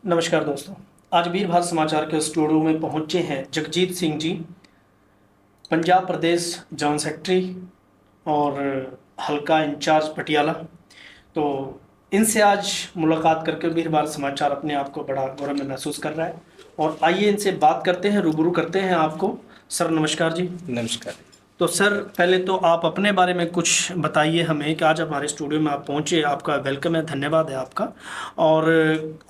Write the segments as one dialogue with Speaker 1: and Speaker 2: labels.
Speaker 1: नमस्कार दोस्तों। आज वीर भारत समाचार के स्टूडियो में पहुंचे हैं जगजीत सिंह जी, पंजाब प्रदेश जॉइंट सेक्रेटरी और हल्का इंचार्ज पटियाला। तो इनसे आज मुलाकात करके वीर भारत समाचार अपने आप को बड़ा गौरव में महसूस कर रहा है और आइए इनसे बात करते हैं, रूबरू करते हैं आपको। सर नमस्कार जी।
Speaker 2: नमस्कार।
Speaker 1: तो सर पहले तो आप अपने बारे में कुछ बताइए हमें कि आज हमारे स्टूडियो में आप पहुंचे, आपका वेलकम है, धन्यवाद है आपका। और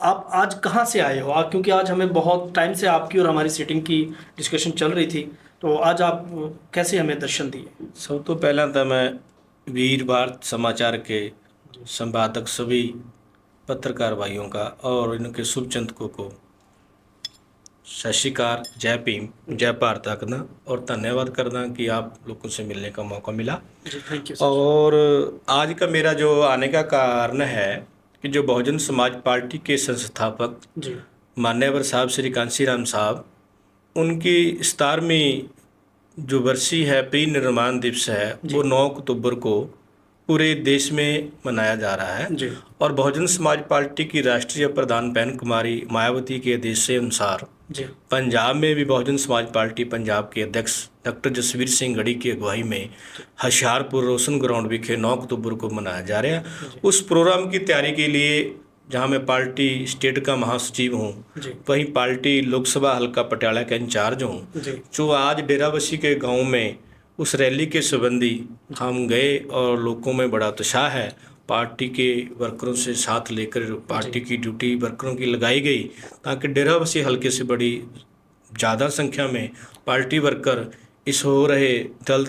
Speaker 1: आप आज कहां से आए हो? क्योंकि आज हमें बहुत टाइम से आपकी और हमारी सीटिंग की डिस्कशन चल रही थी, तो आज आप कैसे हमें दर्शन दिए?
Speaker 2: सब तो पहला तो मैं वीर भारत समाचार के संपादक सभी पत्रकार भाइयों का और इनके शुभचिंतकों को सत श्री अकाल, जय भीम, जय भारत आखना और धन्यवाद करना कि आप लोगों से मिलने का मौका मिला।
Speaker 1: जी थैंक यू सर।
Speaker 2: और आज का मेरा जो आने का कारण है कि जो बहुजन समाज पार्टी के संस्थापक
Speaker 1: जी
Speaker 2: मान्यवर साहब श्री कांशीराम साहब, उनकी 17वीं जो वर्षी है परिनिर्वाण दिवस है वो 9 अक्टूबर को पूरे देश में मनाया जा रहा है।
Speaker 1: जी
Speaker 2: और बहुजन समाज पार्टी की राष्ट्रीय प्रधान बहन कुमारी मायावती के आदेश के अनुसार
Speaker 1: जी
Speaker 2: पंजाब में भी बहुजन समाज पार्टी पंजाब के अध्यक्ष डॉक्टर जसवीर सिंह गढ़ी की अगुवाई में होशियारपुर रोशन ग्राउंड विखे 9 अक्टूबर को मनाया जा रहा है। उस प्रोग्राम की तैयारी के लिए जहां मैं पार्टी स्टेट का महासचिव हूं, वहीं पार्टी लोकसभा हल्का पटियाला का इंचार्ज हूं, जो आज डेराबस्सी के गांव में उस रैली के संबंधी हम गए और लोगों में बड़ा उत्साह है। पार्टी के वर्करों से साथ लेकर पार्टी की ड्यूटी वर्करों की लगाई गई ताकि डेराबस्सी हल्के से बड़ी ज़्यादा संख्या में पार्टी वर्कर इस हो रहे दल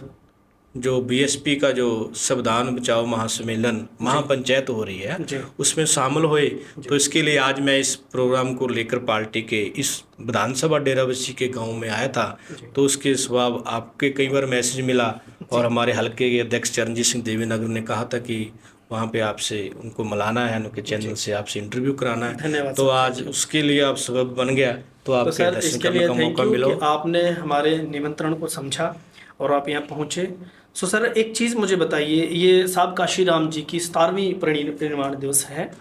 Speaker 2: जो बीएसपी का जो संविधान बचाओ महासम्मेलन महापंचायत हो रही है उसमें शामिल हुए। तो इसके लिए आज मैं इस प्रोग्राम को लेकर पार्टी के इस विधानसभा डेराबस्सी के गांव में आया था। तो उसके स्वभाव आपके कई बार मैसेज मिला और हमारे हल्के के अध्यक्ष चरणजीत सिंह देवीनगर ने कहा था कि वहाँ पे आपसे उनको मिलाना है, उनके चैनल से आपसे इंटरव्यू कराना है। तो आज उसके लिए आप सबब बन गया, तो आपके दर्शन करने का मौका मिला।
Speaker 1: आपने हमारे निमंत्रण को समझा और आप यहाँ पहुँचे। सो सर एक चीज़ मुझे बताइए, ये साहब काशीराम जी की 17वीं परिनिर्वाण दिवस है,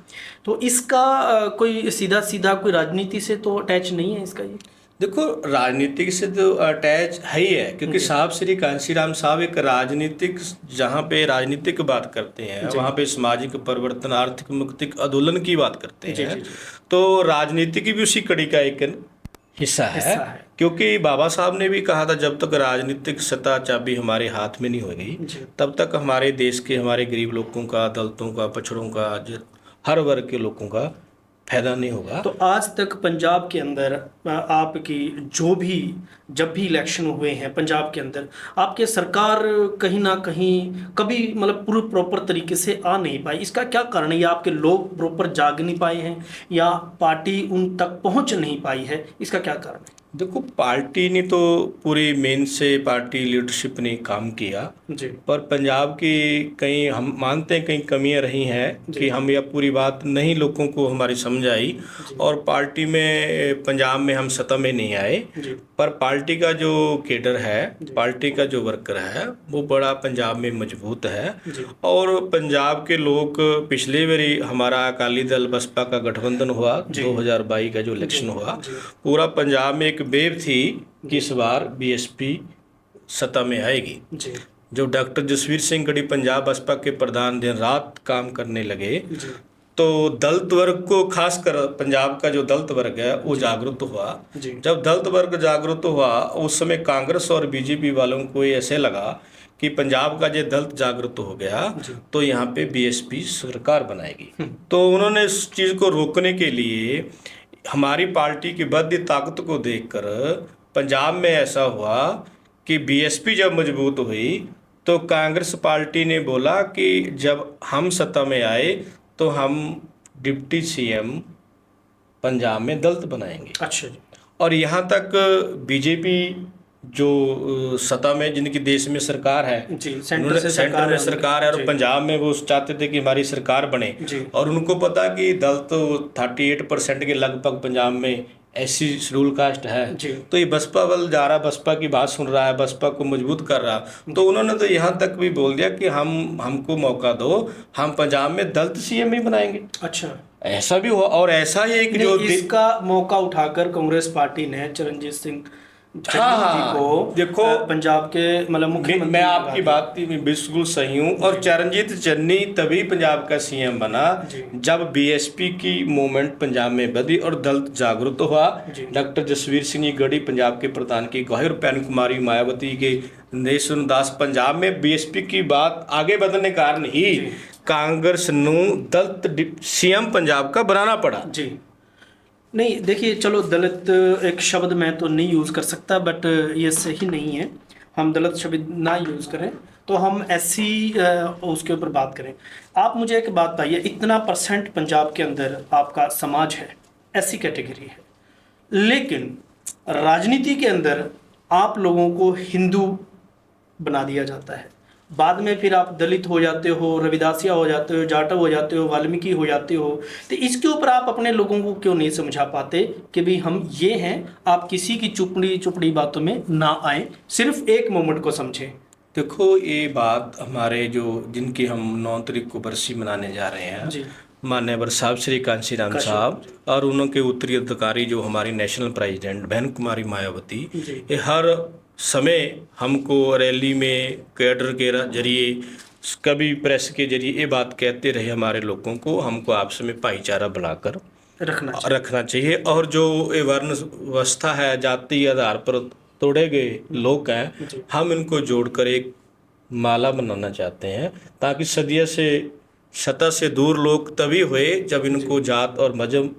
Speaker 1: तो इसका कोई सीधा कोई राजनीति से तो अटैच नहीं है इसका? ये
Speaker 2: देखो, राजनीतिक से तो अटैच है ही है, क्योंकि साहब श्री कांशीराम साहब एक राजनीतिक, जहाँ पे राजनीतिक बात करते हैं वहाँ पे सामाजिक परिवर्तन, आर्थिक मुक्ति आंदोलन की बात करते हैं। तो राजनीति की भी उसी कड़ी का एक हिस्सा है। क्योंकि बाबा साहब ने भी कहा था जब तक राजनीतिक सत्ता चाबी हमारे हाथ में नहीं होगी तब तक हमारे देश के, हमारे गरीब लोगों का, दलितों का, पछड़ों का, हर वर्ग के लोगों का फायदा नहीं होगा।
Speaker 1: तो आज तक पंजाब के अंदर आपकी जो भी जब भी इलेक्शन हुए हैं पंजाब के अंदर, आपके सरकार कहीं ना कहीं कभी मतलब पूरे प्रॉपर तरीके से आ नहीं पाई, इसका क्या कारण है? या आपके लोग प्रॉपर जाग नहीं पाए हैं या पार्टी उन तक पहुंच नहीं पाई है, इसका क्या कारण है?
Speaker 2: देखो, पार्टी ने तो पूरी मेन से पार्टी लीडरशिप ने काम किया
Speaker 1: जी,
Speaker 2: पर पंजाब की कहीं हम मानते हैं कहीं कमियां रही हैं कि हम यह पूरी बात नहीं लोगों को हमारी समझ आई और पार्टी में पंजाब में हम सत्ता में नहीं आए। पर पार्टी का जो केडर है, पार्टी का जो वर्कर है वो बड़ा पंजाब में मजबूत है। और पंजाब के लोग, पिछले बारी हमारा अकाली दल बसपा का गठबंधन हुआ 2022 का जो इलेक्शन हुआ, पूरा पंजाब में एक वेव थी कि इस बार बीएसपी सत्ता में आएगी। जो डॉक्टर जसवीर सिंह गढ़ी पंजाब बसपा के प्रधान दिन रात काम करने लगे तो दलित वर्ग को, खासकर पंजाब का जो दलित वर्ग है वो जागरूक हुआ। जब दलित वर्ग जागरूक हुआ उस समय कांग्रेस और बीजेपी वालों को ऐसे लगा कि पंजाब का जो दलित जागरूक हो गया तो यहाँ पे बीएसपी सरकार बनाएगी। तो उन्होंने इस चीज़ को रोकने के लिए हमारी पार्टी की बड़ी ताकत को देखकर पंजाब में ऐसा हुआ कि बीएसपी जब मजबूत हुई तो कांग्रेस पार्टी ने बोला कि जब हम सत्ता में आए तो हम डिप्टी सीएम पंजाब में दलित बनाएंगे।
Speaker 1: अच्छा जी।
Speaker 2: और यहाँ तक बीजेपी जो सत्ता में, जिनकी देश में सरकार है, सेंटर में सरकार है और पंजाब में वो चाहते थे कि हमारी सरकार बने। और उनको पता कि दलित 38% के लगभग पंजाब में एससी शेड्यूल कास्ट है, तो ये बसपा वाल जा रहा, बसपा की बात सुन रहा है, बसपा को मजबूत कर रहा। तो उन्होंने तो यहाँ तक भी बोल दिया कि हमको मौका दो, हम पंजाब में दलित सीएम ही बनाएंगे।
Speaker 1: अच्छा,
Speaker 2: ऐसा भी हुआ। और ऐसा ही एक जो
Speaker 1: इसका मौका उठाकर कांग्रेस पार्टी ने चरणजीत सिंह चन्नी जी
Speaker 2: हाँ
Speaker 1: को
Speaker 2: देखो,
Speaker 1: पंजाब के मतलब
Speaker 2: मैं
Speaker 1: मुख्यमंत्री
Speaker 2: आपकी बात में बिल्कुल सही हूँ। और चरणजीत चन्नी तभी पंजाब का सीएम बना जब बीएसपी की मूवमेंट पंजाब में बढ़ी और दलित जागरूक हुआ। डॉक्टर जसवीर सिंह जी गढ़ी पंजाब के प्रधान की अगुवाई और पैन कुमारी मायावती के नरेश दास पंजाब में बीएसपी की बात आगे बढ़ने के कारण ही कांग्रेस ਨੂੰ दलित सीएम पंजाब का बनाना पड़ा।
Speaker 1: जी नहीं देखिए, चलो दलित एक शब्द मैं तो नहीं यूज़ कर सकता, बट ये सही नहीं है, हम दलित शब्द ना यूज़ करें, तो हम ऐसी उसके ऊपर बात करें। आप मुझे एक बात बताइए, इतना परसेंट पंजाब के अंदर आपका समाज है, ऐसी कैटेगरी है, लेकिन राजनीति के अंदर आप लोगों को हिंदू बना दिया जाता है, बाद में फिर आप दलित हो जाते हो, रविदासिया हो जाते हो, जाटव हो जाते हो, वाल्मीकि हो जाते हो। तो इसके ऊपर आप अपने लोगों को क्यों नहीं समझा पाते कि भाई हम ये हैं, आप किसी की चुपड़ी चुपड़ी बातों में ना आए, सिर्फ एक मोमेंट को समझें।
Speaker 2: देखो ये बात हमारे जो जिनकी हम 9 तारीख को बरसी मनाने जा रहे हैं, मान्यवर साहब श्री कांशी राम साहब और उनके उत्तरी अधिकारी जो हमारी नेशनल प्रेसिडेंट बहन कुमारी मायावती, ये हर समय हमको रैली में कैडर के जरिए, कभी प्रेस के जरिए ये बात कहते रहे हमारे लोगों को, हमको आपस में भाईचारा बनाकर रखना चाहिए। और जो ये वर्ण व्यवस्था है, जाति आधार पर तोड़े गए लोग हैं, हम इनको जोड़कर एक माला बनाना चाहते हैं, ताकि सतह से दूर लोग तभी हुए जब इनको जात और मजहब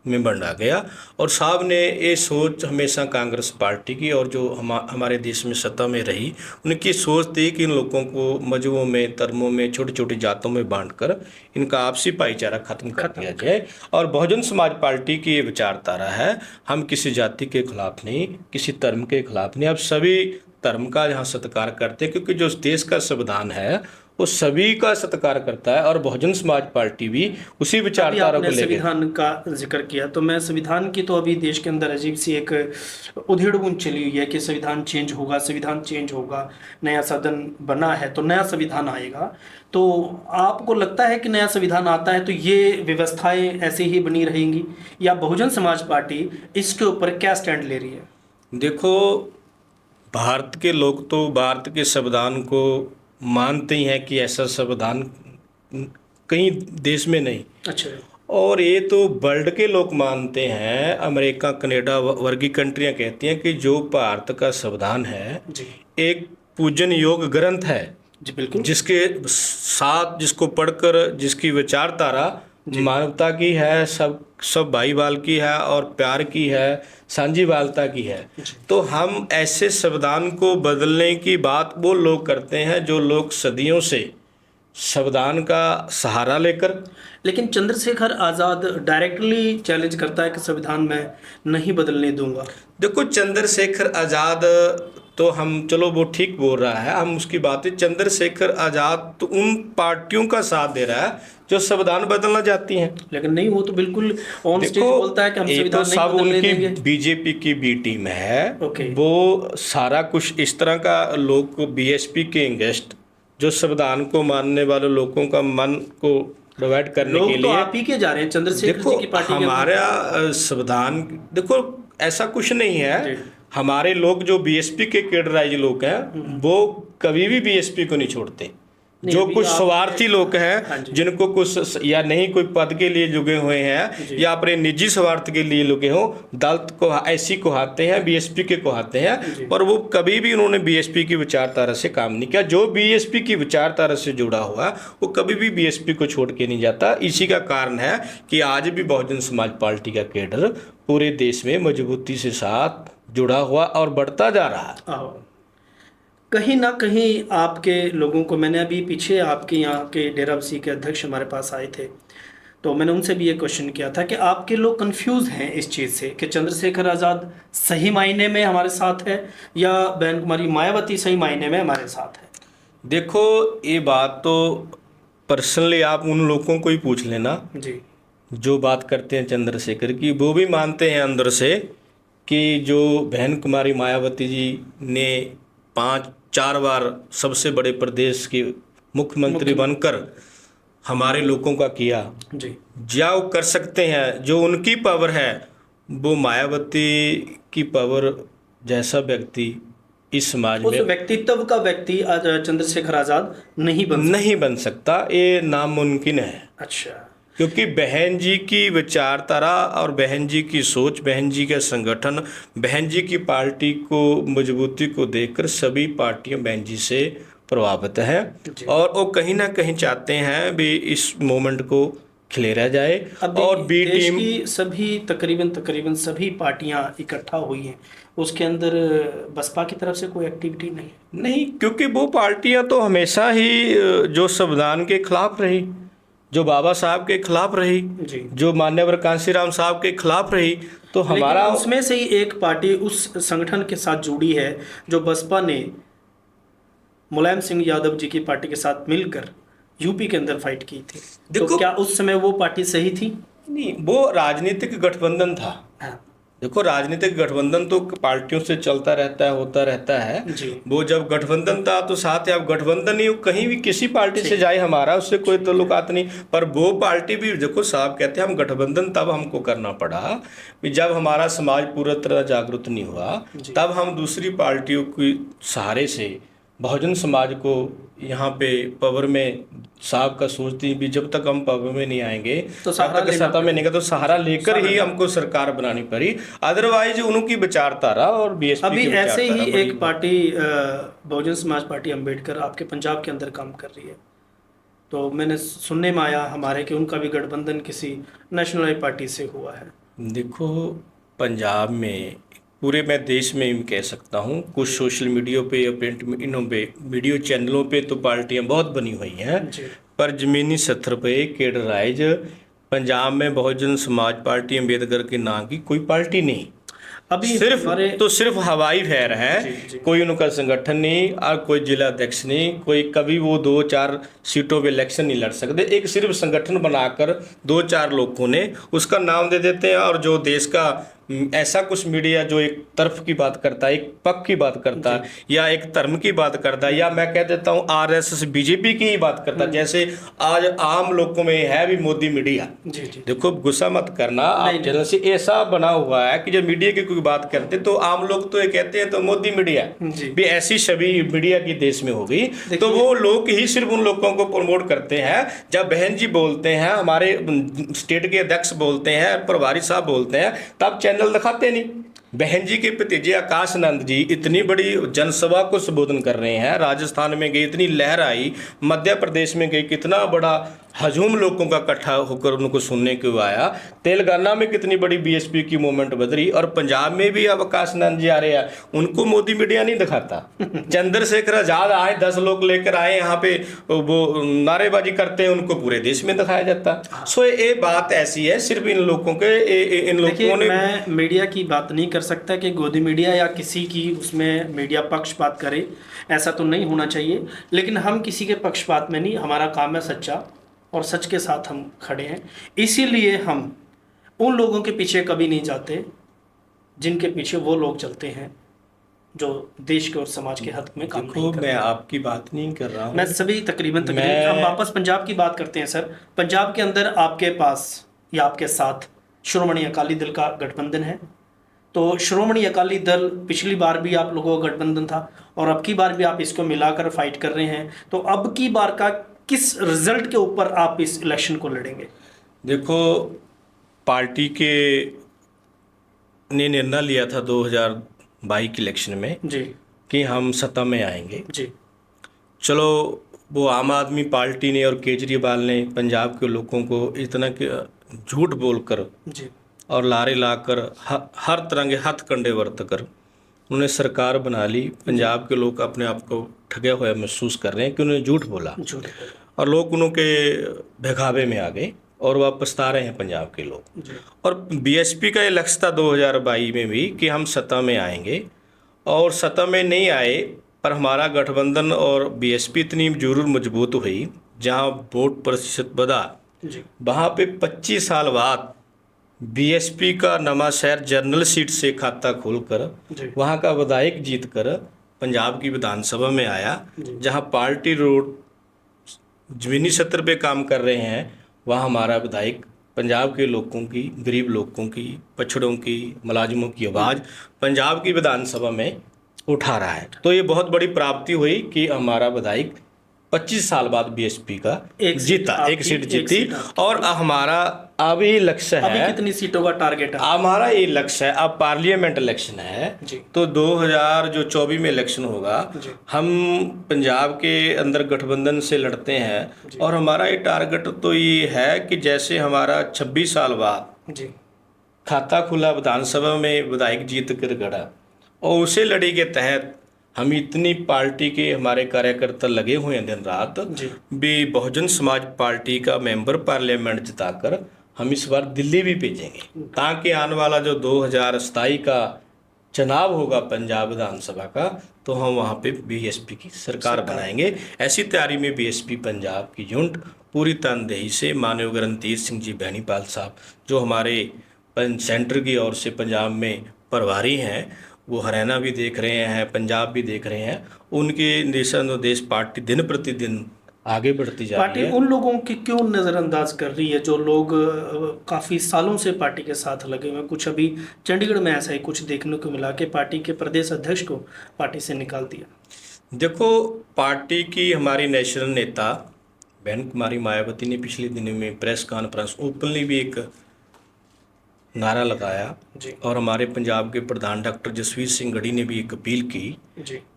Speaker 2: में बंटा गया। और साहब ने ये सोच हमेशा कांग्रेस पार्टी की और जो हमारे देश में सत्ता में रही, उनकी सोच थी कि इन लोगों को मजहबों में, धर्मों में, छोटी छोटी जातों में बांटकर इनका आपसी भाईचारा खत्म कर दिया जाए। और बहुजन समाज पार्टी की ये विचारधारा है, हम किसी जाति के खिलाफ नहीं, किसी धर्म के खिलाफ नहीं, अब सभी धर्म का यहाँ सत्कार करते हैं, क्योंकि जो देश का संविधान है वो सभी का सत्कार करता है। और बहुजन समाज पार्टी भी उसी विचारधारा को लेकर।
Speaker 1: संविधान का जिक्र किया तो मैं संविधान की तो अभी देश के अंदर अजीब सी एक उधेड़-बुन चली हुई है कि संविधान चेंज होगा, संविधान चेंज होगा, नया सदन बना है तो नया संविधान आएगा। तो आपको लगता है कि नया संविधान आता है तो ये व्यवस्थाएं ऐसे ही बनी रहेंगी, या बहुजन समाज पार्टी इसके ऊपर क्या स्टैंड ले रही है?
Speaker 2: देखो, भारत के लोग तो भारत के संविधान को मानते ही हैं कि ऐसा संविधान कहीं देश में नहीं।
Speaker 1: अच्छा। और
Speaker 2: ये तो वर्ल्ड के लोग मानते हैं, अमेरिका कनाडा वर्गी कंट्रियां कहती हैं कि जो भारत का संविधान है एक पूजन योग ग्रंथ है
Speaker 1: जी, बिल्कुल,
Speaker 2: जिसके साथ जिसको पढ़कर जिसकी विचारधारा मानवता की है, सब भाईवाल की है और प्यार की है, साझीवालता की है। तो हम ऐसे संविधान को बदलने की बात वो लोग करते हैं जो लोग सदियों से संविधान का सहारा लेकर।
Speaker 1: लेकिन चंद्रशेखर आज़ाद डायरेक्टली चैलेंज करता है कि संविधान मैं नहीं बदलने दूंगा।
Speaker 2: देखो, चंद्रशेखर आज़ाद तो हम चलो वो ठीक बोल रहा है, हम उसकी बात है। चंद्रशेखर आज़ाद तो उन पार्टियों का साथ दे रहा है जो संविधान बदलना चाहती हैं,
Speaker 1: लेकिन नहीं, वो तो बिल्कुल ऑन स्टेज बोलता है कि हम संविधान नहीं बदलने देंगे।
Speaker 2: बीजेपी की बी टीम है, वो सारा कुछ इस तरह का लोग को बीएसपी के अगेंस्ट, जो संविधान को मानने वाले लोगों का मन को डिवाइड करने के लिए,
Speaker 1: तो आप ही के जा रहे हैं चंद्रशेखर जी की पार्टी।
Speaker 2: हमारा संविधान देखो ऐसा कुछ नहीं है। हमारे लोग जो बीएसपी के कैडराइज लोग हैं वो कभी भी बीएसपी को नहीं छोड़ते। जो कुछ स्वार्थी लोग हैं जिनको कुछ या नहीं कोई पद के लिए जुगे हुए हैं या अपने निजी स्वार्थ के लिए लुके हो, दलित को ऐसी को आते हैं, बीएसपी के को आते हैं, पर वो कभी भी उन्होंने बीएसपी की विचारधारा से काम नहीं किया। जो बीएसपी की विचारधारा से जुड़ा हुआ वो कभी भी बीएसपी को छोड़ के नहीं जाता। इसी का कारण है कि आज भी बहुजन समाज पार्टी का कैडर पूरे देश में मजबूती से साथ जुड़ा हुआ और बढ़ता जा रहा है।
Speaker 1: कहीं ना कहीं आपके लोगों को, मैंने अभी पीछे आपके यहाँ के डेराबसी के अध्यक्ष हमारे पास आए थे, तो मैंने उनसे भी ये क्वेश्चन किया था कि आपके लोग कंफ्यूज हैं इस चीज़ से कि चंद्रशेखर आज़ाद सही मायने में हमारे साथ है या बहन कुमारी मायावती सही मायने में हमारे साथ है।
Speaker 2: देखो, ये बात तो पर्सनली आप उन लोगों को ही पूछ लेना
Speaker 1: जी,
Speaker 2: जो बात करते हैं चंद्रशेखर की। वो भी मानते हैं अंदर से कि जो बहन कुमारी मायावती जी ने 5-4 बार सबसे बड़े प्रदेश के मुख्यमंत्री बनकर हमारे लोगों का किया,
Speaker 1: जी
Speaker 2: क्या वो कर सकते हैं, जो उनकी पावर है वो मायावती की पावर जैसा व्यक्ति इस समाज
Speaker 1: उस
Speaker 2: में
Speaker 1: व्यक्तित्व का व्यक्ति आज चंद्रशेखर आजाद नहीं बन सकता।
Speaker 2: नहीं बन सकता, ये नामुमकिन है।
Speaker 1: अच्छा।
Speaker 2: क्योंकि बहन जी की विचारधारा और बहन जी की सोच, बहन जी का संगठन, बहन जी की पार्टी को मजबूती को देखकर सभी पार्टियां बहन जी से प्रभावित हैं
Speaker 1: जी।
Speaker 2: और वो कहीं ना कहीं चाहते हैं भी इस मोमेंट को खिले रह जाए।
Speaker 1: अभी
Speaker 2: और बी
Speaker 1: देश
Speaker 2: टीम
Speaker 1: की सभी तकरीबन सभी पार्टियां इकट्ठा हुई हैं, उसके अंदर बसपा की तरफ से कोई एक्टिविटी नहीं है।
Speaker 2: नहीं, क्योंकि वो पार्टियां तो हमेशा ही जो संविधान के खिलाफ रही, जो बाबा साहब के खिलाफ रही,
Speaker 1: जी।
Speaker 2: जो मान्यवर कांशीराम साहब के खिलाफ रही, तो
Speaker 1: लेकिन
Speaker 2: हमारा
Speaker 1: उसमें से ही एक पार्टी उस संगठन के साथ जुड़ी है जो बसपा ने मुलायम सिंह यादव जी की पार्टी के साथ मिलकर यूपी के अंदर फाइट की थी। तो
Speaker 2: देखो,
Speaker 1: क्या उस समय वो पार्टी सही थी?
Speaker 2: नहीं, वो राजनीतिक गठबंधन था।
Speaker 1: हाँ।
Speaker 2: देखो, राजनीतिक गठबंधन तो पार्टियों से चलता रहता है, होता रहता है।
Speaker 1: जी।
Speaker 2: वो जब गठबंधन था तो साथ ही आप गठबंधन ही कहीं भी किसी पार्टी से जाए, हमारा उससे कोई ताल्लुकात नहीं। पर वो पार्टी भी देखो, साहब कहते हैं हम गठबंधन तब हमको करना पड़ा कि जब हमारा समाज पूरा तरह जागरूक नहीं हुआ, तब हम दूसरी पार्टियों के सहारे से बहुजन समाज को यहाँ पे पावर में साहब का सोचती भी जब तक हम पावर में नहीं आएंगे,
Speaker 1: तो
Speaker 2: तब
Speaker 1: सहारा
Speaker 2: तक सत्ता में नहीं गए, तो सहारा लेकर ही हमको सरकार बनानी पड़ी। अदरवाइज उनकी विचारधारा और बीएसपी
Speaker 1: अभी
Speaker 2: की
Speaker 1: ऐसे ही
Speaker 2: विचारधारा
Speaker 1: एक पार्टी बहुजन समाज पार्टी अंबेडकर आपके पंजाब के अंदर काम कर रही है, तो मैंने सुनने में आया हमारे कि उनका भी गठबंधन किसी नेशनल पार्टी से हुआ है।
Speaker 2: देखो, पंजाब में पूरे मैं देश में भी कह सकता हूँ, कुछ सोशल मीडिया पे या प्रिंट इनों पे वीडियो चैनलों पे तो पार्टियां बहुत बनी हुई हैं,
Speaker 1: जी।
Speaker 2: पर ज़मीनी स्तर पे केडराइज पंजाब में बहुजन समाज पार्टी अम्बेडकर के नाम की कोई पार्टी नहीं।
Speaker 1: अभी
Speaker 2: सिर्फ
Speaker 1: हमारे
Speaker 2: तो सिर्फ हवाई फैर है।
Speaker 1: जी, जी।
Speaker 2: कोई उनका संगठन नहीं और कोई जिला अध्यक्ष नहीं, कोई कभी वो 2-4 सीटों पे इलेक्शन नहीं लड़ सकते। एक सिर्फ संगठन बनाकर 2-4 लोगों ने उसका नाम दे देते हैं, और जो देश का ऐसा कुछ मीडिया जो एक तरफ की बात करता है, एक पक्ष की बात करता है, या एक धर्म की बात करता है, या मैं कह देता हूँ आरएसएस बीजेपी की ही बात करता है, जैसे आज आम लोगों में है भी मोदी मीडिया।
Speaker 1: जी जी।
Speaker 2: देखो, गुस्सा मत करना, आप चैनल से ऐसा बना हुआ है कि जब मीडिया की कोई बात करते तो आम लोग तो ये कहते हैं तो मोदी मीडिया
Speaker 1: जी।
Speaker 2: भी ऐसी छवि मीडिया की देश में होगी, तो वो लोग ही सिर्फ उन लोगों को प्रमोट करते हैं। जब बहन जी बोलते हैं, हमारे स्टेट के अध्यक्ष बोलते हैं, प्रभारी साहब बोलते हैं, तब चैनल दिखाते नहीं। बहन जी के भतीजे आकाश आनंद जी इतनी बड़ी जनसभा को संबोधन कर रहे हैं, राजस्थान में गई, इतनी लहर आई, मध्य प्रदेश में गई, कितना बड़ा हजूम लोगों का इकट्ठा होकर उनको सुनने को आया, तेलंगाना में कितनी बड़ी बीएसपी की मूवमेंट बदली, और पंजाब में भी अब आकाश आनंद जी आ रहे हैं, उनको मोदी मीडिया नहीं दिखाता। चंद्रशेखर आजाद आए, 10 लोग लेकर आए यहाँ पे, वो नारेबाजी करते हैं, उनको पूरे देश में दिखाया जाता। सो ये बात ऐसी है, सिर्फ इन लोगों के इन लोगों ने,
Speaker 1: मैं मीडिया की बात नहीं कर सकता कि गोदी मीडिया या किसी की उसमें मीडिया पक्षपात करे, ऐसा तो नहीं होना चाहिए। लेकिन हम किसी के पक्षपात में नहीं, हमारा काम है सच्चा, और सच के साथ हम खड़े हैं। इसीलिए हम उन लोगों के पीछे कभी नहीं जाते जिनके पीछे वो लोग चलते हैं जो देश के और समाज के हक में काम नहीं करते।
Speaker 2: मैं आपकी बात नहीं कर रहा हूँ,
Speaker 1: मैं सभी तकरीबन हम वापस पंजाब की बात करते हैं सर। पंजाब के अंदर आपके पास या आपके साथ श्रोमणी अकाली दल का गठबंधन है, तो श्रोमणी अकाली दल पिछली बार भी आप लोगों का गठबंधन था और अब की बार भी आप इसको मिलाकर फाइट कर रहे हैं, तो अब की बार का किस रिजल्ट के ऊपर आप इस इलेक्शन को लड़ेंगे?
Speaker 2: देखो, पार्टी के ने निर्णय लिया था 2022 के इलेक्शन में
Speaker 1: जी
Speaker 2: कि हम सत्ता में आएंगे।
Speaker 1: जी।
Speaker 2: चलो, वो आम आदमी पार्टी ने और केजरीवाल ने पंजाब के लोगों को इतना झूठ बोलकर
Speaker 1: जी
Speaker 2: और लारे लाकर हर तरह के हथकंडे बरत कर उन्होंने सरकार बना ली। पंजाब के लोग अपने आप को ठगे हुए महसूस कर रहे हैं कि उन्होंने झूठ बोला, और लोग उनके बहकावे में आ गए और वह पछता रहे हैं पंजाब के लोग। और बीएसपी का ये लक्ष्य था 2022 में भी कि हम सत्ता में आएंगे, और सत्ता में नहीं आए, पर हमारा गठबंधन और बीएसपी इतनी जरूर मजबूत हुई, जहां वोट प्रतिशत बढ़ा, वहाँ पे 25 साल बाद बीएसपी का नवांशहर जनरल सीट से खाता खोलकर वहाँ का विधायक जीत कर पंजाब की विधानसभा में आया, जहाँ पार्टी रोड ज़मीनी स्तर पे काम कर रहे हैं, वहाँ हमारा विधायक पंजाब के लोगों की, गरीब लोगों की, पछड़ों की, मुलाजिमों की आवाज़ पंजाब की विधानसभा में उठा रहा है। तो ये बहुत बड़ी प्राप्ति हुई कि हमारा विधायक 25 साल बाद बीएसपी का एक सीट जीती। और हमारा अभी लक्ष्य है,
Speaker 1: अभी कितनी सीटों का टारगेट है?
Speaker 2: हमारा ये लक्ष्य है, अब पार्लियामेंट इलेक्शन है तो 2024 में इलेक्शन होगा, हम पंजाब के अंदर गठबंधन से लड़ते हैं और हमारा ये टारगेट तो ये है कि जैसे हमारा 26 साल बाद खाता खुला विधानसभा में विधायक जीत कर गढ़ा और उसे लड़ी के तहत हम इतनी पार्टी के हमारे कार्यकर्ता लगे हुए हैं दिन रात भी, बहुजन समाज पार्टी का मेंबर पार्लियामेंट जिताकर हम इस बार दिल्ली भी भेजेंगे ताकि आने वाला जो 2027 का चुनाव होगा पंजाब विधानसभा का, तो हम वहाँ पे बीएसपी की सरकार बनाएंगे। ऐसी तैयारी में बीएसपी पंजाब की यूनिट पूरी तनदेही से माननीय रणधीर सिंह जी बेनीपाल साहब जो हमारे सेंटर की ओर से पंजाब में प्रभारी हैं, वो हरियाणा भी देख रहे हैं, पंजाब भी देख रहे हैं, उनके निर्देश पार्टी दिन प्रतिदिन आगे बढ़ती जा रही है।
Speaker 1: पार्टी उन लोगों की क्यों नज़रअंदाज कर रही है जो लोग काफ़ी सालों से पार्टी के साथ लगे हुए? कुछ अभी चंडीगढ़ में ऐसा ही कुछ देखने को मिला कि पार्टी के प्रदेश अध्यक्ष को पार्टी से निकाल दिया।
Speaker 2: देखो, पार्टी की हमारी नेशनल नेता बहन कुमारी मायावती ने पिछले दिनों में प्रेस कॉन्फ्रेंस ओपनली भी एक नारा लगाया और हमारे पंजाब के प्रधान डॉक्टर जसवीर सिंह गढ़ी ने भी एक अपील की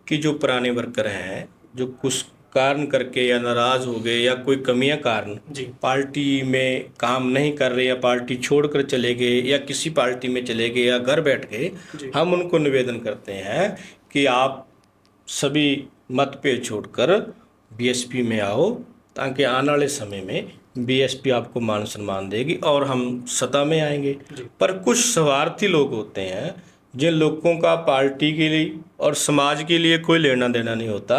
Speaker 2: कि जो पुराने वर्कर हैं जो कुछ कारण करके या नाराज हो गए या कोई कमियां कारण पार्टी में काम नहीं कर रहे या पार्टी छोड़कर चले गए या किसी पार्टी में चले गए या घर बैठ गए, हम उनको निवेदन करते हैं कि आप सभी मतभेद छोड़कर बीएसपी में आओ ताकि आने वाले समय में बीएसपी आपको मान सम्मान देगी और हम सत्ता में आएंगे। पर कुछ स्वार्थी लोग होते हैं जिन लोगों का पार्टी के लिए और समाज के लिए कोई लेना देना नहीं होता,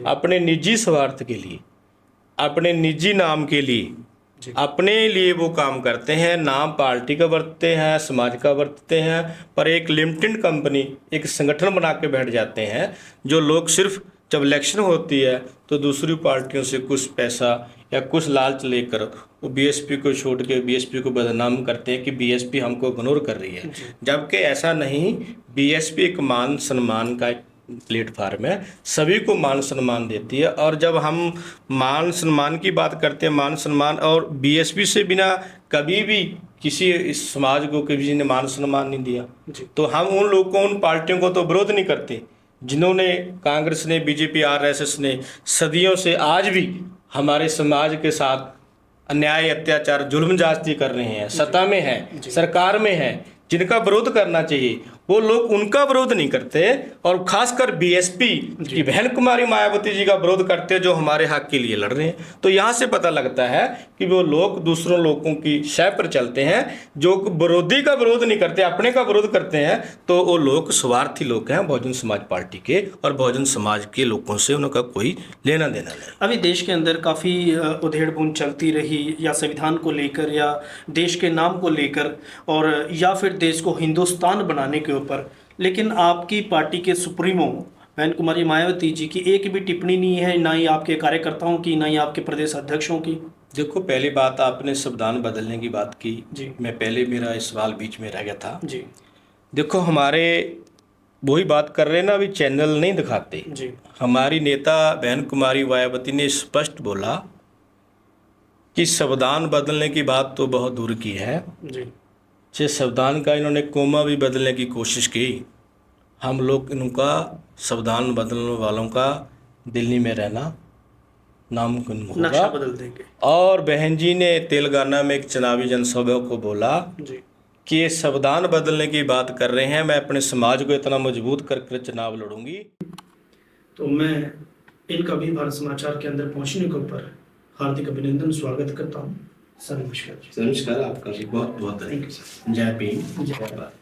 Speaker 2: अपने निजी स्वार्थ के लिए, अपने निजी नाम के लिए, अपने लिए वो काम करते हैं, नाम पार्टी का बरतते हैं, समाज का बरतते हैं, पर एक लिमिटेड कंपनी, एक संगठन बना के बैठ जाते हैं जो लोग सिर्फ जब इलेक्शन होती है तो दूसरी पार्टियों से कुछ पैसा या कुछ लालच लेकर वो बीएसपी को छोड़ के बीएसपी को बदनाम करते हैं कि बीएसपी हमको इग्नोर कर रही है, जबकि ऐसा नहीं। बीएसपी एक मान सम्मान का प्लेटफार्म है, सभी को मान सम्मान देती है। और जब हम मान सम्मान की बात करते हैं, मान सम्मान और बीएसपी से बिना कभी भी किसी इस समाज को किसी ने मान सम्मान नहीं दिया, तो हम उन लोगों उन पार्टियों को तो विरोध नहीं करते जिन्होंने कांग्रेस ने, बीजेपी, आरएसएस ने सदियों से आज भी हमारे समाज के साथ अन्याय, अत्याचार, जुल्म जास्ती कर रहे हैं, सत्ता में है, सरकार में है, जिनका विरोध करना चाहिए वो लोग उनका विरोध नहीं करते और खासकर बीएसपी की बहन कुमारी मायावती जी का विरोध करते हैं जो हमारे हक के लिए लड़ रहे हैं। तो यहाँ से पता लगता है कि वो लोग दूसरों लोगों की शय पर चलते हैं, जो विरोधी का विरोध नहीं करते, अपने का विरोध करते हैं, तो वो लोग स्वार्थी लोग हैं बहुजन समाज पार्टी के, और बहुजन समाज के लोगों से उनका कोई लेना देना नहीं।
Speaker 1: अभी देश के अंदर काफ़ी उधेड़-बुन चलती रही, या संविधान को लेकर या देश के नाम को लेकर, और या फिर देश को हिंदुस्तान बनाने के ऊपर, लेकिन आपकी पार्टी के सुप्रीमो बहन कुमारी मायावती जी की एक भी टिप्पणी नहीं है, ना ही आपके कार्यकर्ताओं की, ना ही आपके प्रदेश अध्यक्षों की।
Speaker 2: देखो, पहली बात आपने संविधान बदलने की बात की जी, मैं पहले मेरा इस सवाल बीच में रह गया था जी। देखो, हमारे वही बात कर रहे हैं ना, अभी चैनल नहीं दिखाते जी। हमारी नेता बहन कुमारी मायावती ने स्पष्ट बोला कि संविधान बदलने की बात तो बहुत दूर की है जी, संविधान का इन्होंने कोमा भी बदलने की कोशिश की। हम लोग इनका संविधान बदलने वालों का दिल्ली में रहना नामुमकिन होगा,
Speaker 1: नक्शा बदल देंगे।
Speaker 2: और बहन जी ने तेलंगाना में एक चुनावी जनसभा को बोला जी कि ये संविधान बदलने की बात कर रहे हैं, मैं अपने समाज को इतना मजबूत करके चुनाव लड़ूंगी।
Speaker 1: तो मैं इनका भी भारत समाचार के अंदर पहुंचने के ऊपर हार्दिक अभिनंदन, स्वागत करता हूँ। सर नमस्कार।
Speaker 2: नमस्कार, आपका भी बहुत बहुत धन्यवाद। जय भीम, जय भारत।